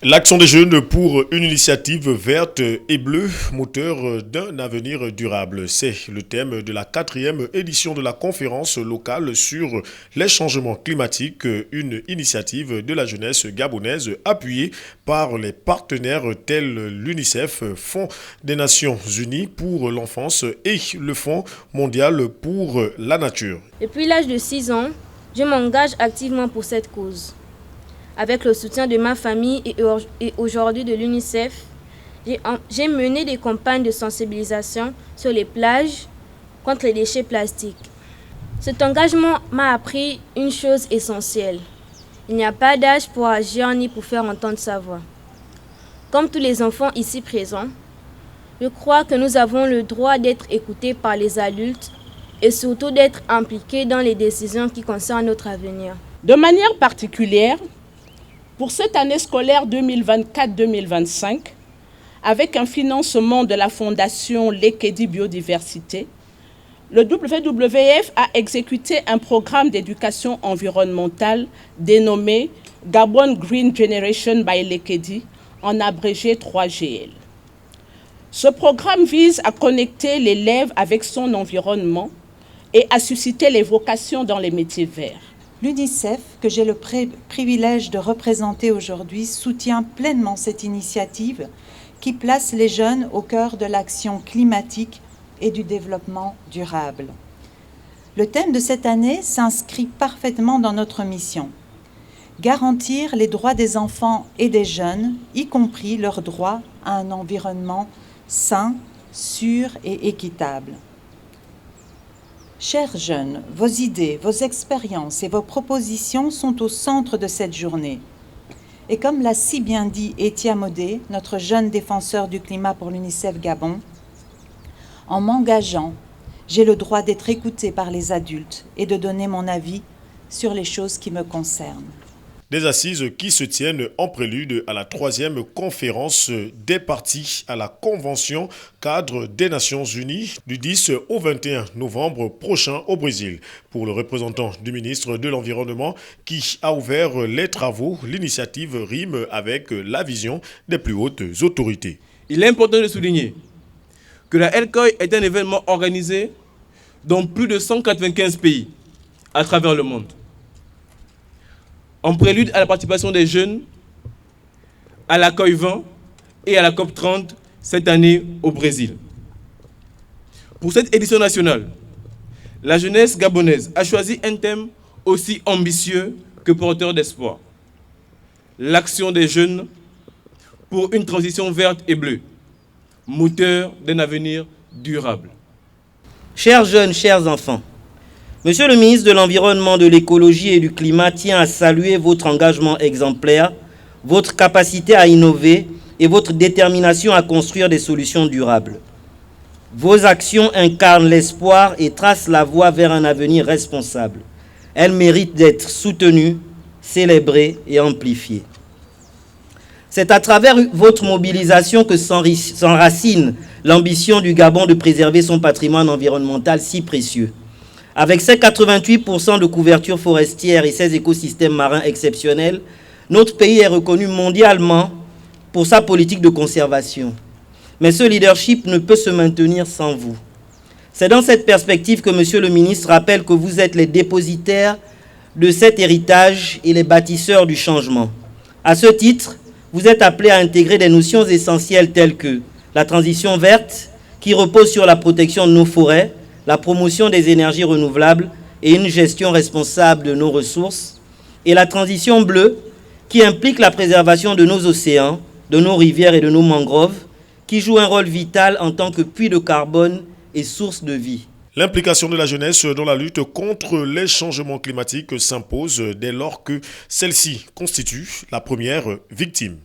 L'action des jeunes pour une initiative verte et bleue, moteur d'un avenir durable. C'est le thème de la 4e édition de la conférence locale sur les changements climatiques, une initiative de la jeunesse gabonaise appuyée par les partenaires tels l'UNICEF, Fonds des Nations Unies pour l'enfance et le Fonds mondial pour la nature. Depuis l'âge de 6 ans, je m'engage activement pour cette cause. Avec le soutien de ma famille et aujourd'hui de l'UNICEF, j'ai mené des campagnes de sensibilisation sur les plages contre les déchets plastiques. Cet engagement m'a appris une chose essentielle. Il n'y a pas d'âge pour agir ni pour faire entendre sa voix. Comme tous les enfants ici présents, je crois que nous avons le droit d'être écoutés par les adultes et surtout d'être impliqués dans les décisions qui concernent notre avenir. De manière particulière, pour cette année scolaire 2024-2025, avec un financement de la Fondation Lekedi Biodiversité, le WWF a exécuté un programme d'éducation environnementale dénommé Gabon Green Generation by Lekedi, en abrégé 3GL. Ce programme vise à connecter l'élève avec son environnement et à susciter les vocations dans les métiers verts. L'UNICEF, que j'ai le privilège de représenter aujourd'hui, soutient pleinement cette initiative qui place les jeunes au cœur de l'action climatique et du développement durable. Le thème de cette année s'inscrit parfaitement dans notre mission. Garantir les droits des enfants et des jeunes, y compris leur droit à un environnement sain, sûr et équitable. Chers jeunes, vos idées, vos expériences et vos propositions sont au centre de cette journée. Et comme l'a si bien dit Etia Modé, notre jeune défenseur du climat pour l'UNICEF Gabon, en m'engageant, j'ai le droit d'être écouté par les adultes et de donner mon avis sur les choses qui me concernent. Des assises qui se tiennent en prélude à la 3e conférence des parties à la Convention cadre des Nations Unies du 10 au 21 novembre prochain au Brésil. Pour le représentant du ministre de l'Environnement qui a ouvert les travaux, l'initiative rime avec la vision des plus hautes autorités. Il est important de souligner que la LCOI est un événement organisé dans plus de 195 pays à travers le monde. En prélude à la participation des jeunes à la COI 20 et à la COP 30 cette année au Brésil. Pour cette édition nationale, la jeunesse gabonaise a choisi un thème aussi ambitieux que porteur d'espoir. L'action des jeunes pour une transition verte et bleue, moteur d'un avenir durable. Chers jeunes, chers enfants, Monsieur le ministre de l'Environnement, de l'Écologie et du Climat tient à saluer votre engagement exemplaire, votre capacité à innover et votre détermination à construire des solutions durables. Vos actions incarnent l'espoir et tracent la voie vers un avenir responsable. Elles méritent d'être soutenues, célébrées et amplifiées. C'est à travers votre mobilisation que s'enracine l'ambition du Gabon de préserver son patrimoine environnemental si précieux. Avec ses 88% de couverture forestière et ses écosystèmes marins exceptionnels, notre pays est reconnu mondialement pour sa politique de conservation. Mais ce leadership ne peut se maintenir sans vous. C'est dans cette perspective que Monsieur le ministre rappelle que vous êtes les dépositaires de cet héritage et les bâtisseurs du changement. À ce titre, vous êtes appelés à intégrer des notions essentielles telles que la transition verte, qui repose sur la protection de nos forêts, la promotion des énergies renouvelables et une gestion responsable de nos ressources, et la transition bleue, qui implique la préservation de nos océans, de nos rivières et de nos mangroves, qui joue un rôle vital en tant que puits de carbone et source de vie. L'implication de la jeunesse dans la lutte contre les changements climatiques s'impose dès lors que celle-ci constitue la première victime.